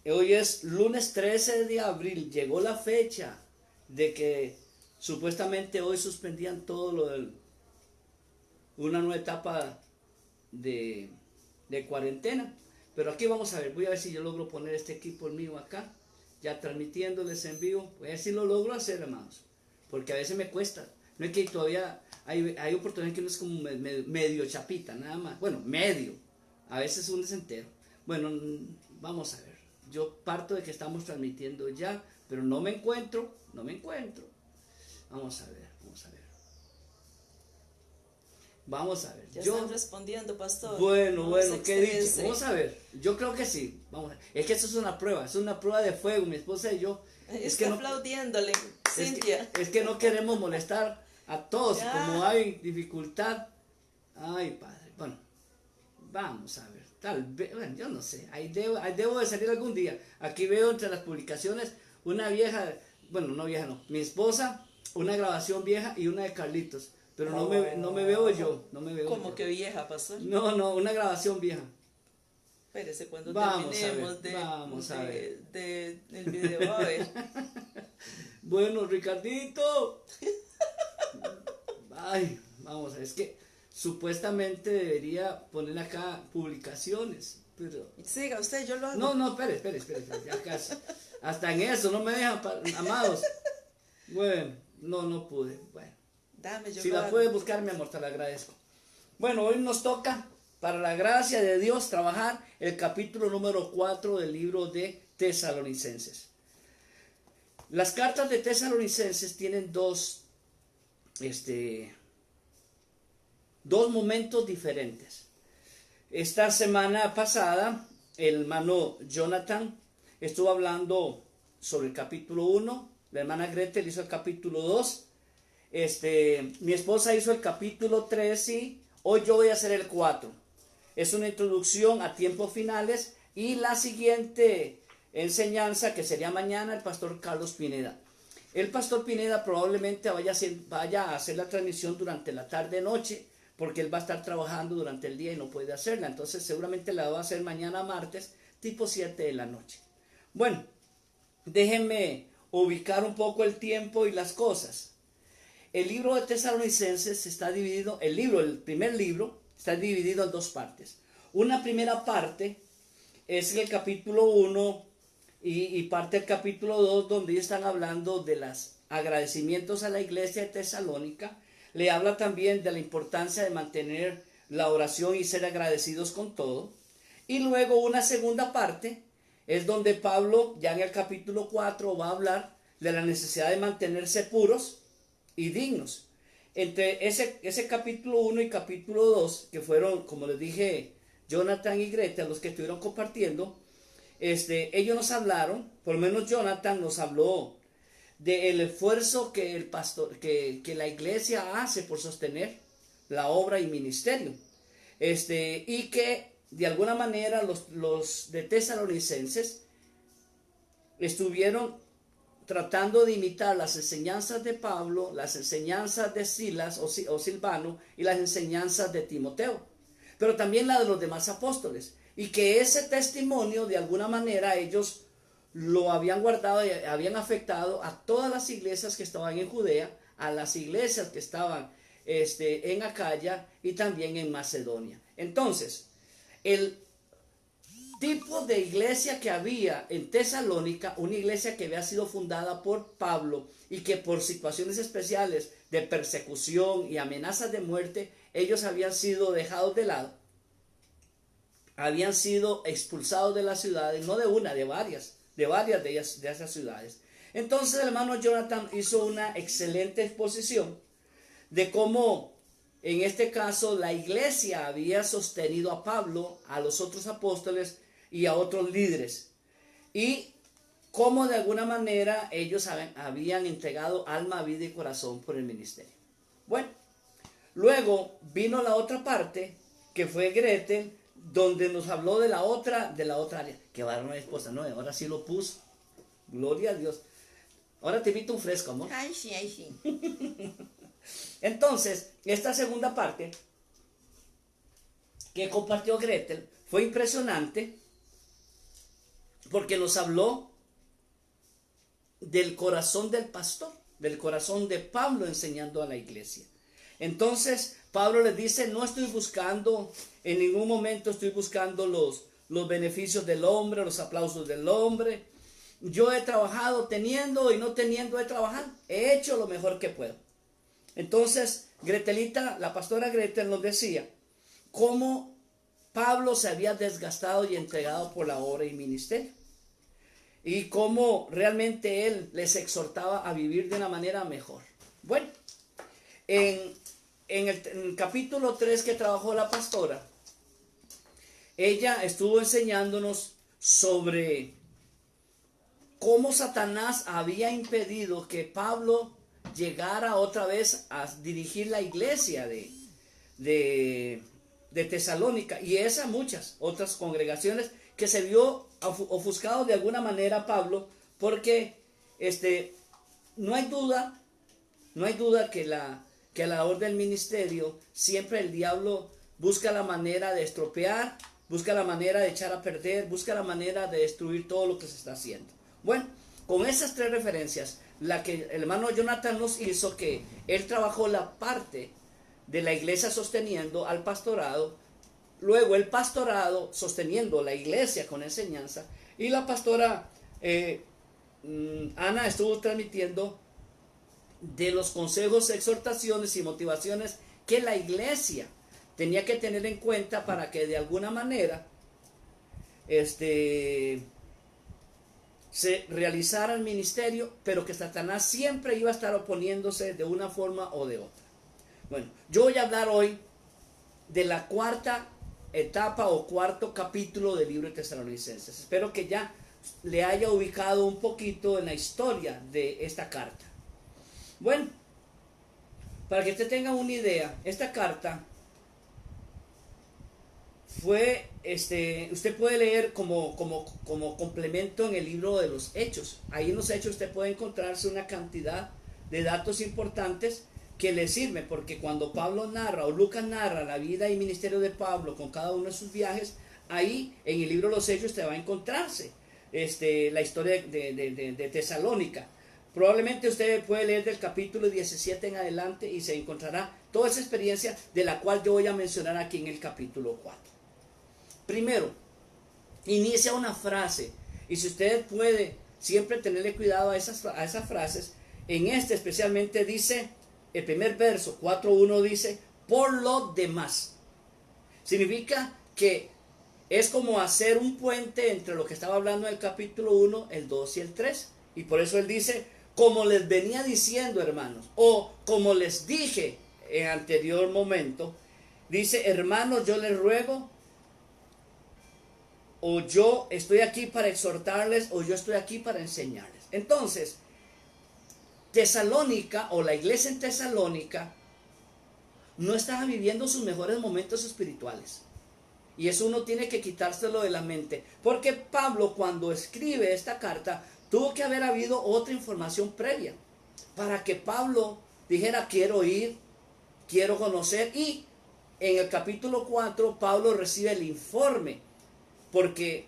Hoy es lunes 13 de abril. Llegó la fecha de que supuestamente hoy suspendían todo lo de una nueva etapa de, de cuarentena. Pero aquí vamos a ver, voy a ver si yo logro poner este equipo mío acá, ya transmitiéndoles en vivo. Voy a ver si lo logro hacer, hermanos, porque a veces me cuesta. No es que todavía hay oportunidades que uno es como medio chapita, nada más. Bueno, medio. A veces uno es entero. Bueno, vamos a ver. Yo parto de que estamos transmitiendo ya, pero no me encuentro. Vamos a ver. Vamos a ver. Ya están respondiendo, pastor. Bueno, ¿qué dicho? Vamos a ver. Yo creo que sí. Vamos a ver. Es que eso es una prueba de fuego, mi esposa y yo. Está aplaudiéndole, Cintia. Es que no queremos molestar a todos. Ya. Como hay dificultad. Ay, Padre. Bueno, vamos a ver. Tal vez, bueno, yo no sé. Ahí debo de salir algún día. Aquí veo entre las publicaciones una vieja, bueno, no vieja, no. Mi esposa, una grabación vieja y una de Carlitos. Pero no me veo yo, ¿Cómo que vieja, pastor? No, una grabación vieja. Espérese, cuando terminemos del video, a ver. Bueno, Ricardito. Ay, vamos a ver, es que supuestamente debería poner acá publicaciones, pero... Siga usted, yo lo hago. No, espere, ya casi. Hasta en eso, no me dejan, amados. Bueno, no pude, bueno. Dame, yo si lo la hago. puedes buscar, mi amor, te lo agradezco. Bueno, hoy nos toca, para la gracia de Dios, trabajar el capítulo número 4 del libro de Tesalonicenses. Las cartas de Tesalonicenses tienen dos momentos diferentes. Esta semana pasada, el hermano Jonathan estuvo hablando sobre el capítulo 1, la hermana Gretel hizo el capítulo 2, mi esposa hizo el capítulo 3 y hoy yo voy a hacer el 4. Es una introducción a tiempos finales y la siguiente enseñanza, que sería mañana, el pastor Carlos Pineda. El pastor Pineda probablemente vaya a hacer la transmisión durante la tarde-noche, porque él va a estar trabajando durante el día y no puede hacerla. Entonces seguramente la va a hacer mañana martes, tipo 7 de la noche. Bueno, déjenme ubicar un poco el tiempo y las cosas. El libro de Tesalonicenses está dividido, el primer libro, está dividido en dos partes. Una primera parte es el capítulo 1 y parte del capítulo 2, donde ellos están hablando de los agradecimientos a la iglesia de Tesalónica. Le habla también de la importancia de mantener la oración y ser agradecidos con todo. Y luego una segunda parte es donde Pablo, ya en el capítulo 4, va a hablar de la necesidad de mantenerse puros y dignos. Entre ese capítulo 1 y capítulo 2, que fueron, como les dije, Jonathan y Greta, los que estuvieron compartiendo, ellos nos hablaron, por lo menos Jonathan nos habló del esfuerzo que el pastor, que la iglesia hace por sostener la obra y ministerio, y que de alguna manera los de Tesalonicenses estuvieron tratando de imitar las enseñanzas de Pablo, las enseñanzas de Silas o Silvano y las enseñanzas de Timoteo, pero también la de los demás apóstoles, y que ese testimonio de alguna manera ellos lo habían guardado y habían afectado a todas las iglesias que estaban en Judea, a las iglesias que estaban en Acaya y también en Macedonia. Entonces, el tipo de iglesia que había en Tesalónica, una iglesia que había sido fundada por Pablo y que por situaciones especiales de persecución y amenazas de muerte, ellos habían sido dejados de lado, habían sido expulsados de las ciudades, no de una, de varias de ellas, de esas ciudades. Entonces el hermano Jonathan hizo una excelente exposición de cómo en este caso la iglesia había sostenido a Pablo, a los otros apóstoles y a otros líderes, y cómo de alguna manera ellos habían entregado alma, vida y corazón por el ministerio. Bueno, luego vino la otra parte, que fue Gretel, donde nos habló de la otra área. Que varón mi esposa, no, ahora sí lo puso. Gloria a Dios. Ahora te invito un fresco, amor. Ay, sí. Entonces, esta segunda parte que compartió Gretel fue impresionante, porque nos habló del corazón del pastor, del corazón de Pablo enseñando a la iglesia. Entonces Pablo les dice, no estoy buscando, en ningún momento estoy buscando los beneficios del hombre, los aplausos del hombre. Yo he trabajado teniendo y no teniendo he trabajado, he hecho lo mejor que puedo. Entonces Gretelita, la pastora Gretel nos decía cómo Pablo se había desgastado y entregado por la obra y ministerio, y cómo realmente él les exhortaba a vivir de una manera mejor. Bueno, en el capítulo 3 que trabajó la pastora, ella estuvo enseñándonos sobre cómo Satanás había impedido que Pablo llegara otra vez a dirigir la iglesia de Tesalónica, y esas muchas otras congregaciones, que se vio ofuscado de alguna manera Pablo, porque no hay duda que a la hora del ministerio siempre el diablo busca la manera de estropear, busca la manera de echar a perder, busca la manera de destruir todo lo que se está haciendo. Bueno, con esas tres referencias, la que el hermano Jonathan nos hizo, que él trabajó la parte de la iglesia sosteniendo al pastorado, luego el pastorado sosteniendo la iglesia con enseñanza, y la pastora Ana estuvo transmitiendo de los consejos, exhortaciones y motivaciones que la iglesia tenía que tener en cuenta para que de alguna manera se realizara el ministerio, pero que Satanás siempre iba a estar oponiéndose de una forma o de otra. Bueno, yo voy a hablar hoy de la cuarta etapa o cuarto capítulo del libro de Tesalonicenses. Espero que ya le haya ubicado un poquito en la historia de esta carta. Bueno, para que usted tenga una idea, esta carta fue, usted puede leer como complemento en el libro de los Hechos. Ahí en los Hechos usted puede encontrarse una cantidad de datos importantes que le sirven, porque cuando Pablo narra o Lucas narra la vida y ministerio de Pablo con cada uno de sus viajes, ahí en el libro de los Hechos te va a encontrarse la historia de Tesalónica. Probablemente usted puede leer del capítulo 17 en adelante y se encontrará toda esa experiencia, de la cual yo voy a mencionar aquí en el capítulo 4. Primero, inicia una frase, y si usted puede siempre tenerle cuidado a esas frases, en especialmente dice, el primer verso, 4.1, dice, por lo demás. Significa que es como hacer un puente entre lo que estaba hablando en el capítulo 1, el 2 y el 3. Y por eso él dice, como les venía diciendo, hermanos, o como les dije en anterior momento, dice, hermanos, yo les ruego, o yo estoy aquí para exhortarles, o yo estoy aquí para enseñarles. Entonces, Tesalónica, o la iglesia en Tesalónica, no estaba viviendo sus mejores momentos espirituales. Y eso uno tiene que quitárselo de la mente. Porque Pablo, cuando escribe esta carta, tuvo que haber habido otra información previa para que Pablo dijera, quiero ir, quiero conocer. Y en el capítulo 4, Pablo recibe el informe. Porque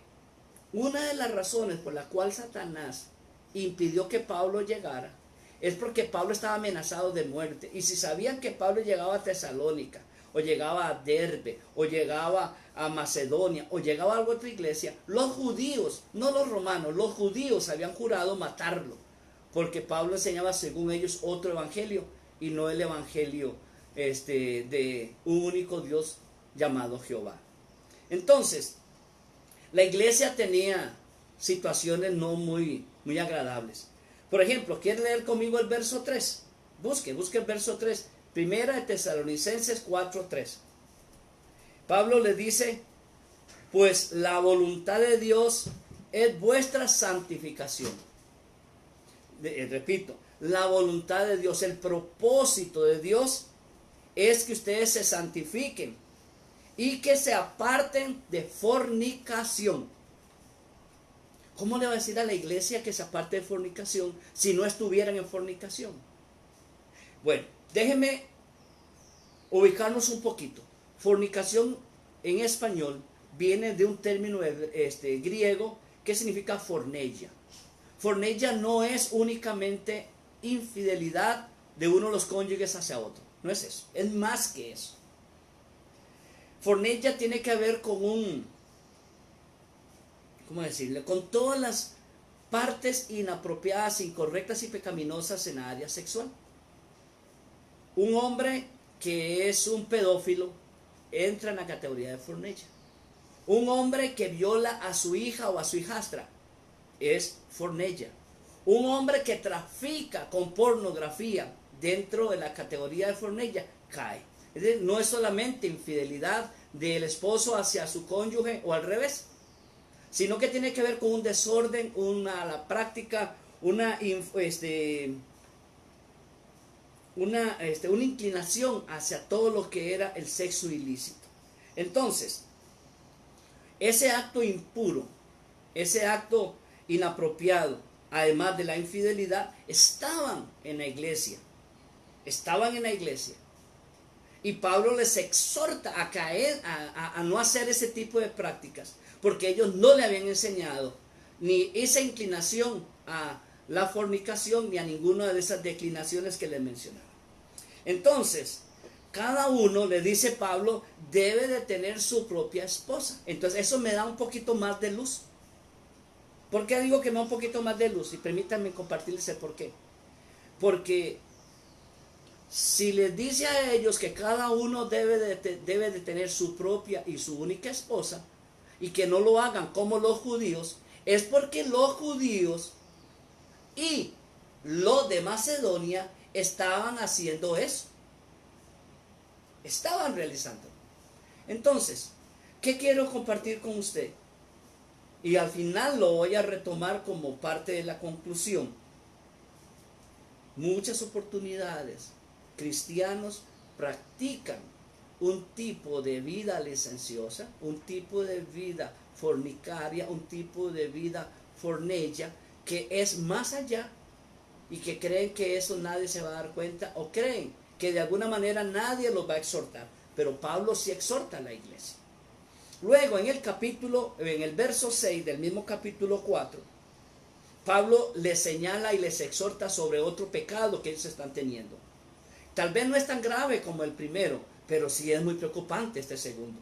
una de las razones por la cual Satanás impidió que Pablo llegara es porque Pablo estaba amenazado de muerte. Y si sabían que Pablo llegaba a Tesalónica, o llegaba a Derbe, o llegaba a Macedonia, o llegaba a alguna otra iglesia, los judíos, no los romanos, los judíos habían jurado matarlo, porque Pablo enseñaba según ellos otro evangelio, y no el evangelio de un único Dios llamado Jehová. Entonces, la iglesia tenía situaciones no muy agradables. Por ejemplo, ¿quiere leer conmigo el verso 3? Busque el verso 3. Primera de Tesalonicenses 4:3. Pablo le dice, pues la voluntad de Dios es vuestra santificación. Repito, la voluntad de Dios, el propósito de Dios es que ustedes se santifiquen y que se aparten de fornicación. ¿Cómo le va a decir a la iglesia que se aparte de fornicación si no estuvieran en fornicación? Bueno, déjenme ubicarnos un poquito. Fornicación en español viene de un término griego ¿qué significa forneia? Forneia no es únicamente infidelidad de uno de los cónyuges hacia otro. No es eso, es más que eso. Forneia tiene que ver con ¿cómo decirle? Con todas las partes inapropiadas, incorrectas y pecaminosas en la área sexual. Un hombre que es un pedófilo entra en la categoría de forneia. Un hombre que viola a su hija o a su hijastra es forneia. Un hombre que trafica con pornografía dentro de la categoría de forneia cae. Es decir, no es solamente infidelidad del esposo hacia su cónyuge o al revés, sino que tiene que ver con un desorden, la práctica, una inclinación hacia todo lo que era el sexo ilícito. Entonces, ese acto impuro, ese acto inapropiado, además de la infidelidad, estaban en la iglesia. Y Pablo les exhorta a caer, a no hacer ese tipo de prácticas, porque ellos no le habían enseñado ni esa inclinación a la fornicación ni a ninguna de esas declinaciones que les mencionaba. Entonces, cada uno, le dice Pablo, debe de tener su propia esposa. Entonces, eso me da un poquito más de luz. ¿Por qué digo que me da un poquito más de luz? Y permítanme compartirles el por qué. Porque si les dice a ellos que cada uno debe de tener su propia y su única esposa, y que no lo hagan como los judíos, es porque los judíos y los de Macedonia estaban haciendo eso. Estaban realizando. Entonces, ¿qué quiero compartir con usted? Y al final lo voy a retomar como parte de la conclusión. Muchas oportunidades, cristianos practican un tipo de vida licenciosa, un tipo de vida fornicaria, un tipo de vida forneia, que es más allá y que creen que eso nadie se va a dar cuenta, o creen que de alguna manera nadie los va a exhortar. Pero Pablo sí exhorta a la iglesia. Luego en el verso 6 del mismo capítulo 4, Pablo les señala y les exhorta sobre otro pecado que ellos están teniendo. Tal vez no es tan grave como el primero, pero sí es muy preocupante este segundo.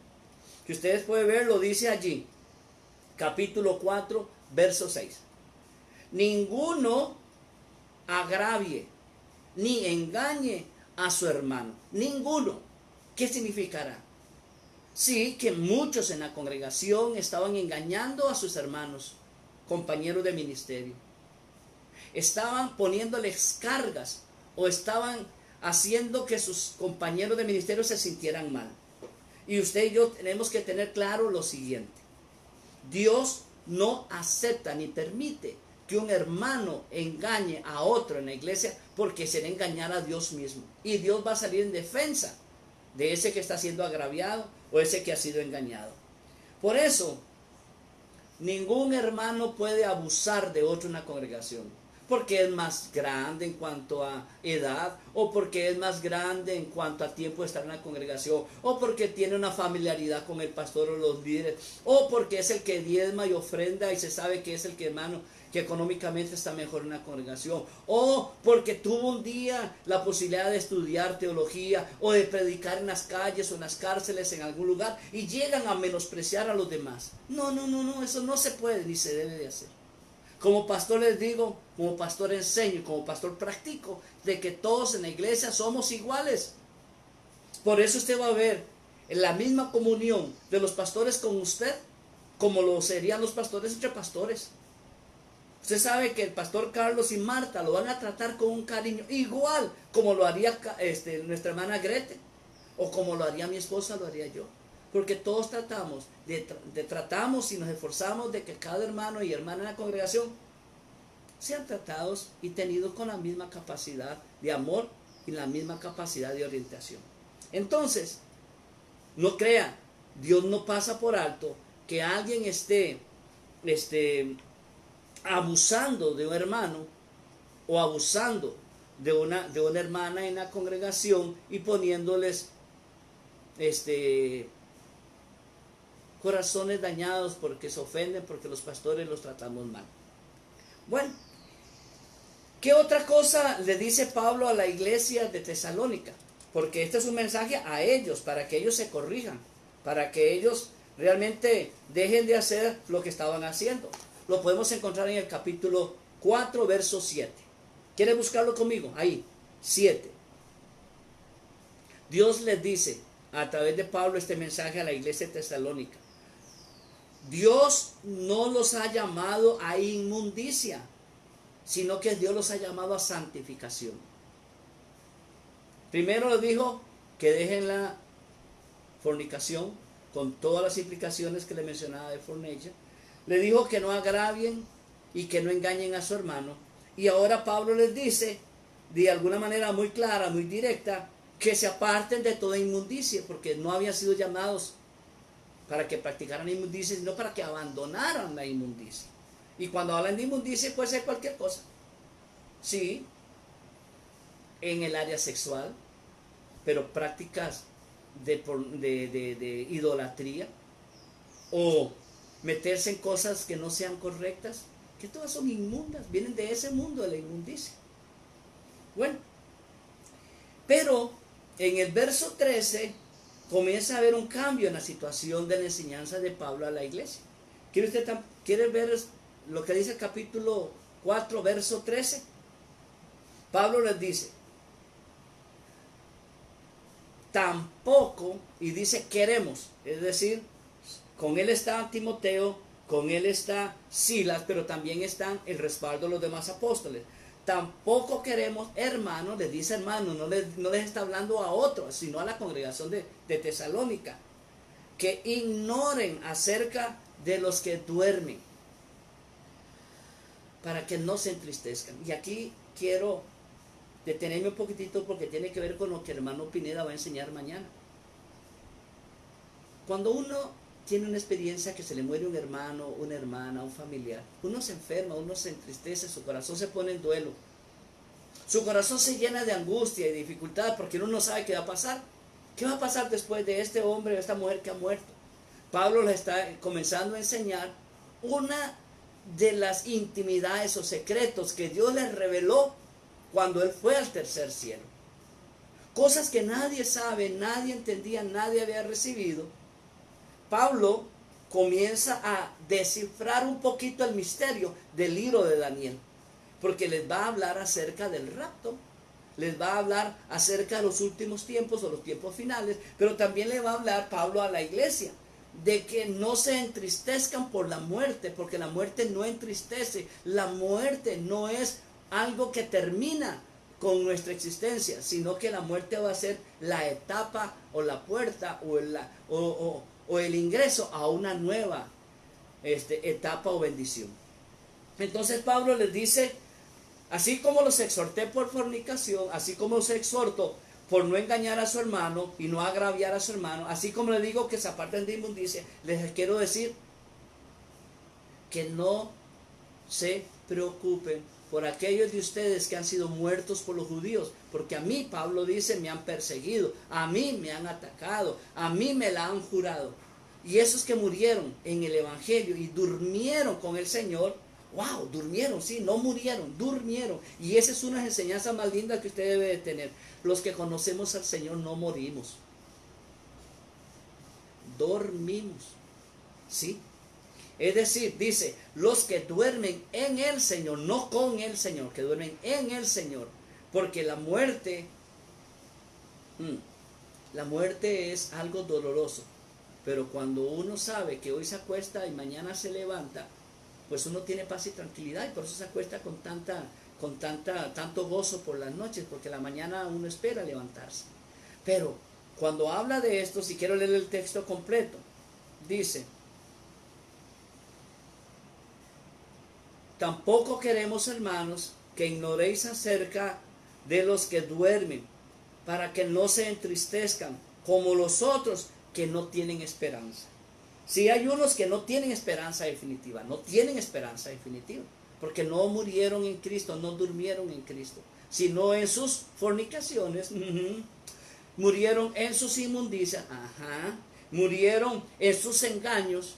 Que ustedes pueden ver, lo dice allí, capítulo 4, verso 6. Ninguno agravie ni engañe a su hermano. Ninguno. ¿Qué significará? Sí, que muchos en la congregación estaban engañando a sus hermanos, compañeros de ministerio. Estaban poniéndoles cargas o estaban haciendo que sus compañeros de ministerio se sintieran mal. Y usted y yo tenemos que tener claro lo siguiente: Dios no acepta ni permite que un hermano engañe a otro en la iglesia, porque será engañar a Dios mismo. Y Dios va a salir en defensa de ese que está siendo agraviado o ese que ha sido engañado. Por eso, ningún hermano puede abusar de otro en la congregación, porque es más grande en cuanto a edad, o porque es más grande en cuanto a tiempo de estar en la congregación, o porque tiene una familiaridad con el pastor o los líderes, o porque es el que diezma y ofrenda y se sabe que es el que, hermano, que económicamente está mejor en la congregación, o porque tuvo un día la posibilidad de estudiar teología o de predicar en las calles o en las cárceles en algún lugar y llegan a menospreciar a los demás. No, eso no se puede ni se debe de hacer. Como pastor les digo, como pastor enseño, como pastor practico, de que todos en la iglesia somos iguales. Por eso usted va a ver en la misma comunión de los pastores con usted, como lo serían los pastores entre pastores. Usted sabe que el pastor Carlos y Marta lo van a tratar con un cariño igual como lo haría nuestra hermana Grete, o como lo haría mi esposa, lo haría yo. Porque todos tratamos y nos esforzamos de que cada hermano y hermana en la congregación sean tratados y tenidos con la misma capacidad de amor y la misma capacidad de orientación. Entonces, no crea, Dios no pasa por alto que alguien esté abusando de un hermano o abusando de una hermana en la congregación y poniéndoles corazones dañados porque se ofenden, porque los pastores los tratamos mal. Bueno, ¿qué otra cosa le dice Pablo a la iglesia de Tesalónica? Porque este es un mensaje a ellos, para que ellos se corrijan, para que ellos realmente dejen de hacer lo que estaban haciendo. Lo podemos encontrar en el capítulo 4, verso 7. ¿Quiere buscarlo conmigo? Ahí, 7. Dios les dice a través de Pablo este mensaje a la iglesia de Tesalónica. Dios no los ha llamado a inmundicia, sino que Dios los ha llamado a santificación. Primero les dijo que dejen la fornicación, con todas las implicaciones que le mencionaba de fornicación. Le dijo que no agravien y que no engañen a su hermano. Y ahora Pablo les dice, de alguna manera muy clara, muy directa, que se aparten de toda inmundicia, porque no habían sido llamados para que practicaran inmundicia, sino para que abandonaran la inmundicia. Y cuando hablan de inmundicia puede ser cualquier cosa. Sí, en el área sexual, pero prácticas de idolatría, o meterse en cosas que no sean correctas, que todas son inmundas, vienen de ese mundo de la inmundicia. Bueno, pero en el verso 13 comienza a haber un cambio en la situación de la enseñanza de Pablo a la iglesia. ¿Quiere ver lo que dice el capítulo 4, verso 13? Pablo les dice, tampoco, y dice queremos, es decir, con él está Timoteo, con él está Silas, pero también están el respaldo de los demás apóstoles. Tampoco queremos, hermanos, les dice hermanos, no les está hablando a otros, sino a la congregación de Tesalónica, que ignoren acerca de los que duermen, para que no se entristezcan. Y aquí quiero detenerme un poquitito porque tiene que ver con lo que el hermano Pineda va a enseñar mañana. Cuando uno tiene una experiencia que se le muere un hermano, una hermana, un familiar, uno se enferma, uno se entristece, su corazón se pone en duelo, su corazón se llena de angustia y dificultad porque uno no sabe qué va a pasar. ¿Qué va a pasar después de este hombre o esta mujer que ha muerto? Pablo le está comenzando a enseñar una de las intimidades o secretos que Dios les reveló cuando él fue al tercer cielo. Cosas que nadie sabe, nadie entendía, nadie había recibido. Pablo comienza a descifrar un poquito el misterio del libro de Daniel, porque les va a hablar acerca del rapto, les va a hablar acerca de los últimos tiempos o los tiempos finales, pero también le va a hablar Pablo a la iglesia de que no se entristezcan por la muerte, porque la muerte no entristece, la muerte no es algo que termina con nuestra existencia, sino que la muerte va a ser la etapa o la puerta o el ingreso a una nueva etapa o bendición. Entonces Pablo les dice, así como los exhorté por fornicación, así como los exhorto por no engañar a su hermano y no agraviar a su hermano, así como les digo que se aparten de inmundicia, les quiero decir que no se preocupen por aquellos de ustedes que han sido muertos por los judíos, porque a mí, Pablo dice, me han perseguido, a mí me han atacado, a mí me la han jurado. Y esos que murieron en el evangelio y durmieron con el Señor, wow, durmieron, sí, no murieron, durmieron. Y esa es una enseñanza más linda que usted debe de tener. Los que conocemos al Señor no morimos, dormimos, ¿sí? Es decir, dice, los que duermen en el Señor, no con el Señor, que duermen en el Señor. Porque la muerte es algo doloroso. Pero cuando uno sabe que hoy se acuesta y mañana se levanta, pues uno tiene paz y tranquilidad, y por eso se acuesta con tanto gozo por las noches, porque la mañana uno espera levantarse. Pero cuando habla de esto, si quiero leer el texto completo, dice, tampoco queremos, hermanos, que ignoréis acerca de los que duermen, para que no se entristezcan como los otros que no tienen esperanza. Si hay unos que no tienen esperanza definitiva, porque no murieron en Cristo, no durmieron en Cristo, sino en sus fornicaciones, murieron en sus inmundicias, murieron en sus engaños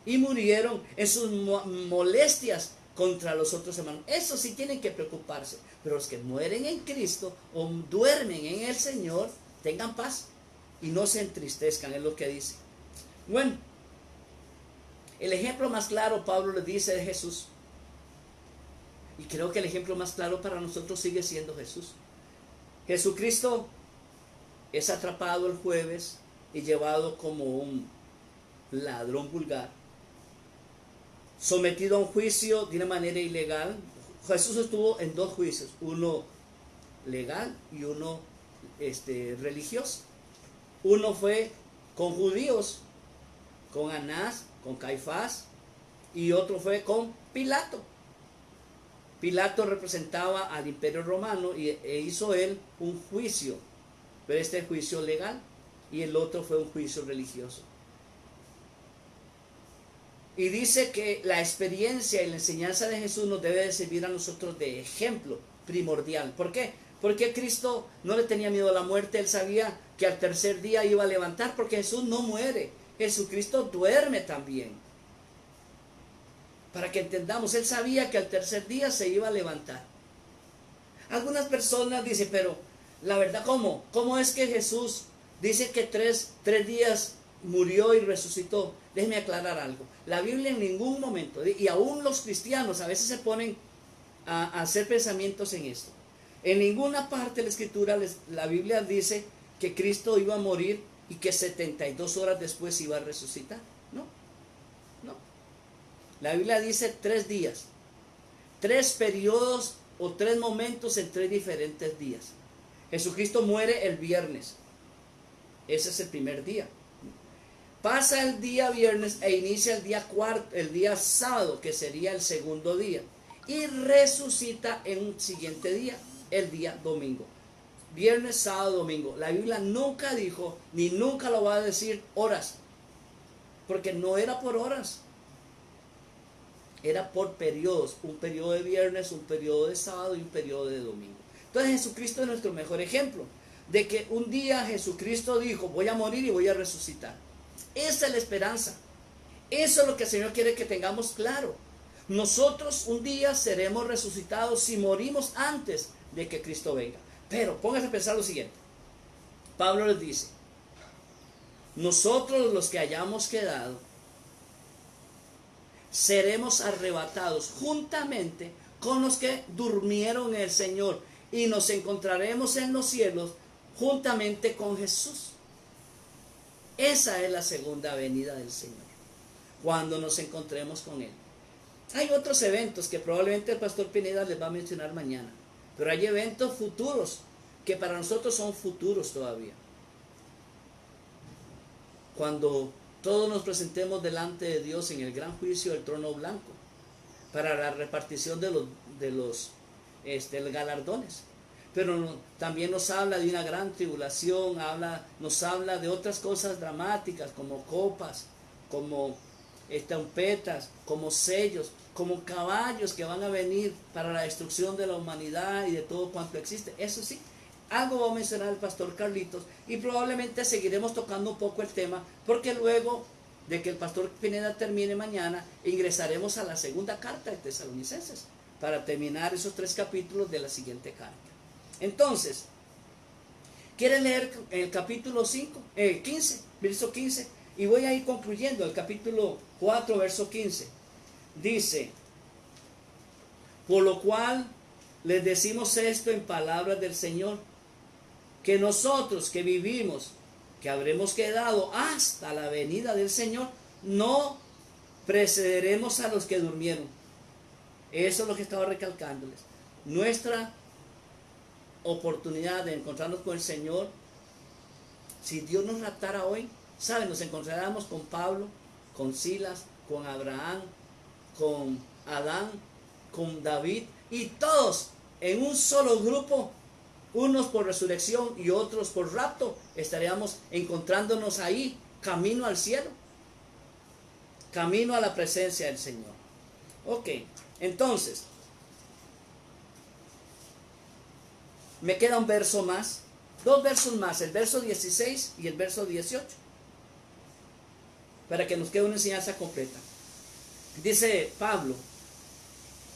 y murieron en sus molestias contra los otros hermanos. Eso sí tienen que preocuparse. Pero los que mueren en Cristo o duermen en el Señor, tengan paz y no se entristezcan, es lo que dice. Bueno, el ejemplo más claro, Pablo le dice, de Jesús. Y creo que el ejemplo más claro para nosotros sigue siendo Jesús. Jesucristo es atrapado el jueves y llevado como un ladrón vulgar, sometido a un juicio de una manera ilegal. Jesús estuvo en dos juicios, uno legal y uno religioso. Uno fue con judíos, con Anás, con Caifás, y otro fue con Pilato. Pilato representaba al imperio romano e hizo él un juicio, pero este juicio legal, y el otro fue un juicio religioso. Y dice que la experiencia y la enseñanza de Jesús nos debe de servir a nosotros de ejemplo primordial. ¿Por qué? Porque Cristo no le tenía miedo a la muerte. Él sabía que al tercer día iba a levantar, porque Jesús no muere. Jesucristo duerme también. Para que entendamos, Él sabía que al tercer día se iba a levantar. Algunas personas dicen, pero la verdad, ¿cómo? ¿Cómo es que Jesús dice que tres días murió y resucitó? Déjeme aclarar algo. La Biblia en ningún momento, y aún los cristianos a veces se ponen a hacer pensamientos en esto. En ninguna parte de la Escritura la Biblia dice que Cristo iba a morir y que 72 horas después iba a resucitar. No, no. La Biblia dice 3 días, 3 periodos o 3 momentos en 3 diferentes días. Jesucristo muere el viernes. Ese es el primer día. Pasa el día viernes e inicia el día sábado, que sería el segundo día. Y resucita en un siguiente día, el día domingo. Viernes, sábado, domingo. La Biblia nunca dijo, ni nunca lo va a decir, horas. Porque no era por horas. Era por periodos. Un periodo de viernes, un periodo de sábado y un periodo de domingo. Entonces Jesucristo es nuestro mejor ejemplo. De que un día Jesucristo dijo, voy a morir y voy a resucitar. Esa es la esperanza. Eso es lo que el Señor quiere que tengamos claro. Nosotros un día seremos resucitados si morimos antes de que Cristo venga. Pero pónganse a pensar lo siguiente. Pablo les dice, nosotros los que hayamos quedado seremos arrebatados juntamente con los que durmieron en el Señor y nos encontraremos en los cielos juntamente con Jesús. Esa es la segunda venida del Señor, cuando nos encontremos con Él. Hay otros eventos que probablemente el pastor Pineda les va a mencionar mañana, pero hay eventos futuros que para nosotros son futuros todavía. Cuando todos nos presentemos delante de Dios en el gran juicio del trono blanco para la repartición de los galardones. Pero también nos habla de una gran tribulación, nos habla de otras cosas dramáticas como copas, como trompetas, como sellos, como caballos que van a venir para la destrucción de la humanidad y de todo cuanto existe. Eso sí, algo va a mencionar el pastor Carlitos y probablemente seguiremos tocando un poco el tema, porque luego de que el pastor Pineda termine mañana, ingresaremos a la segunda carta de Tesalonicenses para terminar esos 3 capítulos de la siguiente carta. Entonces, ¿quieren leer el capítulo 15, verso 15? Y voy a ir concluyendo el capítulo 4, verso 15. Dice, por lo cual les decimos esto en palabras del Señor, que nosotros que vivimos, que habremos quedado hasta la venida del Señor, no precederemos a los que durmieron. Eso es lo que estaba recalcándoles. Nuestra oportunidad de encontrarnos con el Señor, si Dios nos raptara hoy, ¿saben? Nos encontraremos con Pablo, con Silas, con Abraham, con Adán, con David, y todos en un solo grupo, unos por resurrección y otros por rapto, estaríamos encontrándonos ahí, camino al cielo, camino a la presencia del Señor. Ok, entonces, me queda un verso más, 2 versos más, el verso 16 y el verso 18. para que nos quede una enseñanza completa. Dice Pablo,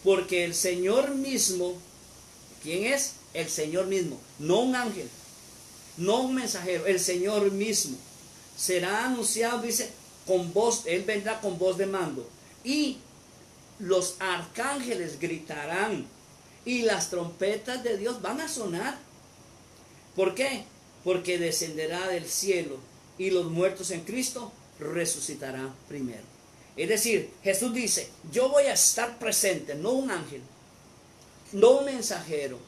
porque el Señor mismo, ¿quién es? El Señor mismo, no un ángel, no un mensajero, el Señor mismo. Será anunciado, dice, con voz, Él vendrá con voz de mando. Y los arcángeles gritarán y las trompetas de Dios van a sonar. ¿Por qué? Porque descenderá del cielo y los muertos en Cristo resucitarán primero. Es decir, Jesús dice, yo voy a estar presente, no un ángel, no un mensajero,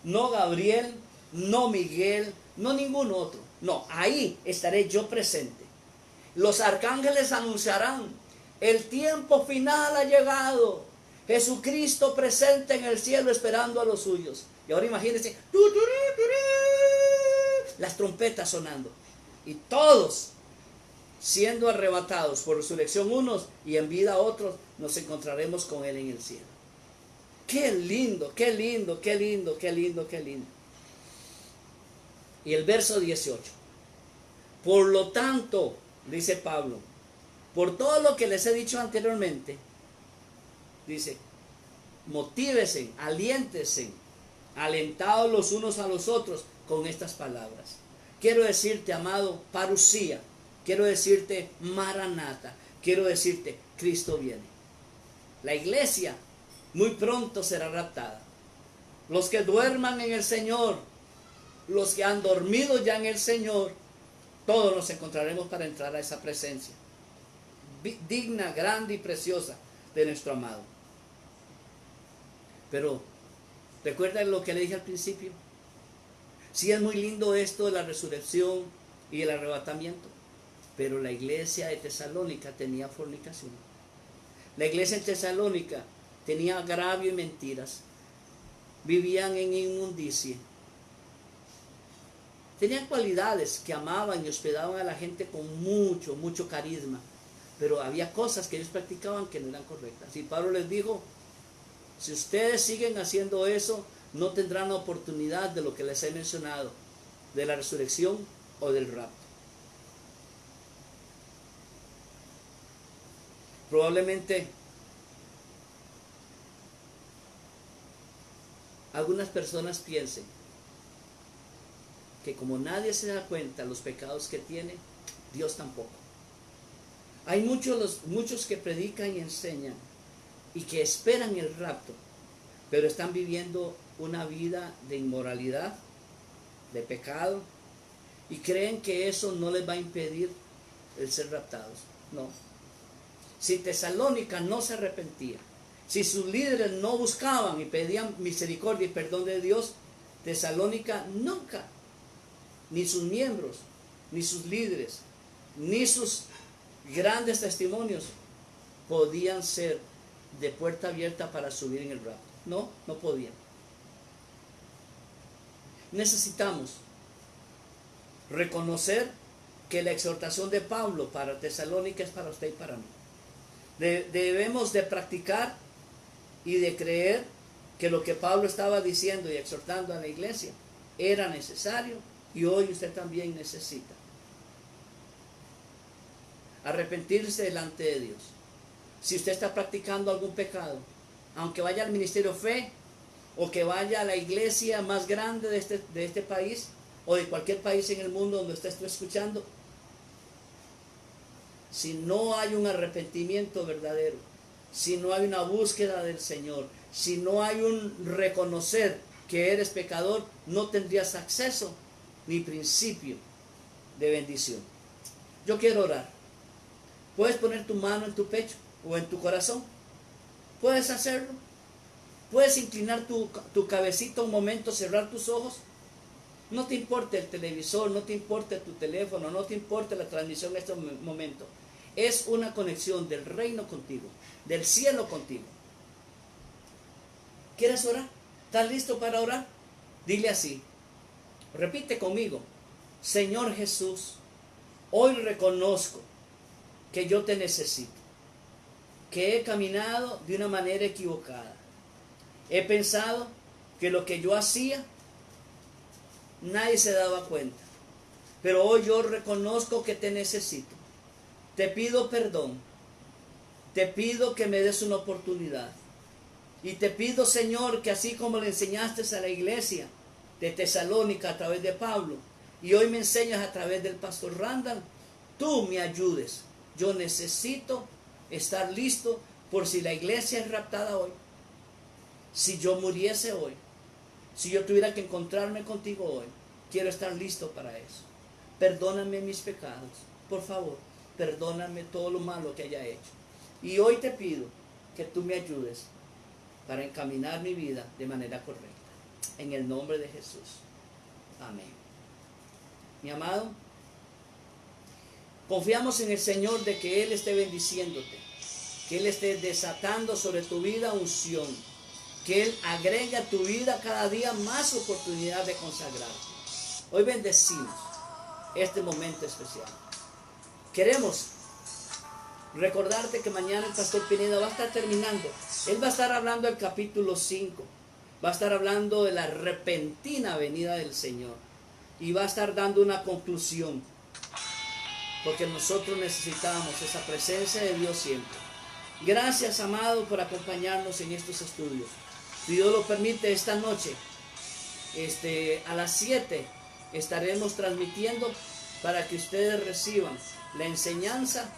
no Gabriel, no Miguel, no ningún otro. No, ahí estaré yo presente. Los arcángeles anunciarán, el tiempo final ha llegado. Jesucristo presente en el cielo esperando a los suyos. Y ahora imagínense, las trompetas sonando. Y todos siendo arrebatados por resurrección unos y en vida otros, nos encontraremos con Él en el cielo. Qué lindo, qué lindo, qué lindo, qué lindo, qué lindo. Y el verso 18. Por lo tanto, dice Pablo, por todo lo que les he dicho anteriormente, dice, motívesen, aliéntense, alentados los unos a los otros con estas palabras. Quiero decirte, amado, parusía. Quiero decirte, maranata. Quiero decirte, Cristo viene. La iglesia muy pronto será raptada. Los que duerman en el Señor, los que han dormido ya en el Señor, todos nos encontraremos para entrar a esa presencia digna, grande y preciosa de nuestro amado. Pero, ¿recuerdan lo que le dije al principio? Sí, es muy lindo esto de la resurrección y el arrebatamiento, pero la iglesia de Tesalónica tenía fornicación. La iglesia en Tesalónica tenía agravio y mentiras. Vivían en inmundicia. Tenían cualidades que amaban y hospedaban a la gente con mucho, mucho carisma. Pero había cosas que ellos practicaban que no eran correctas. Y Pablo les dijo, si ustedes siguen haciendo eso, no tendrán la oportunidad de lo que les he mencionado, de la resurrección o del rapto. Probablemente algunas personas piensen que como nadie se da cuenta de los pecados que tiene, Dios tampoco. Hay muchos que predican y enseñan y que esperan el rapto, pero están viviendo una vida de inmoralidad, de pecado, y creen que eso no les va a impedir el ser raptados. No. Si Tesalónica no se arrepentía, si sus líderes no buscaban y pedían misericordia y perdón de Dios, Tesalónica nunca, ni sus miembros, ni sus líderes, ni sus grandes testimonios podían ser de puerta abierta para subir en el rapto. No, no podían. Necesitamos reconocer que la exhortación de Pablo para Tesalónica es para usted y para mí. Debemos de practicar y de creer que lo que Pablo estaba diciendo y exhortando a la iglesia era necesario y hoy usted también necesita arrepentirse delante de Dios. Si usted está practicando algún pecado, aunque vaya al ministerio fe o que vaya a la iglesia más grande de este país o de cualquier país en el mundo donde usted esté escuchando, si no hay un arrepentimiento verdadero, si no hay una búsqueda del Señor, si no hay un reconocer que eres pecador, no tendrías acceso ni principio de bendición. Yo quiero orar. Puedes poner tu mano en tu pecho o en tu corazón. Puedes hacerlo. Puedes inclinar tu cabecita un momento, cerrar tus ojos. No te importa el televisor, no te importa tu teléfono, no te importa la transmisión en este momento. Es una conexión del reino contigo, del cielo contigo. ¿Quieres orar? ¿Estás listo para orar? Dile así. Repite conmigo. Señor Jesús, hoy reconozco que yo te necesito, que he caminado de una manera equivocada. He pensado que lo que yo hacía, nadie se daba cuenta. Pero hoy yo reconozco que te necesito. te pido perdón, te pido que me des una oportunidad. Y te pido, Señor, que así como le enseñaste a la iglesia de Tesalónica a través de Pablo, y hoy me enseñas a través del pastor Randall, tú me ayudes. Yo necesito estar listo por si la iglesia es raptada hoy, si yo muriese hoy, si yo tuviera que encontrarme contigo hoy. Quiero estar listo para eso. Perdóname mis pecados, por favor, perdóname todo lo malo que haya hecho. Y hoy te pido que tú me ayudes para encaminar mi vida de manera correcta. En el nombre de Jesús. Amén. Mi amado, confiamos en el Señor de que Él esté bendiciéndote, que Él esté desatando sobre tu vida unción, que Él agregue a tu vida cada día más oportunidad de consagrarte. Hoy bendecimos este momento especial. Queremos recordarte que mañana el pastor Pineda va a estar terminando. Él va a estar hablando del capítulo 5. Va a estar hablando de la repentina venida del Señor. Y va a estar dando una conclusión. Porque nosotros necesitamos esa presencia de Dios siempre. Gracias, amado, por acompañarnos en estos estudios. Si Dios lo permite, esta noche, a las 7, estaremos transmitiendo para que ustedes reciban la enseñanza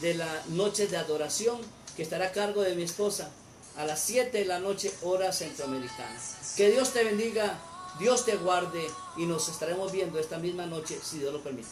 de la noche de adoración, que estará a cargo de mi esposa a las 7 de la noche, hora centroamericana. Que Dios te bendiga, Dios te guarde, y nos estaremos viendo esta misma noche, si Dios lo permite.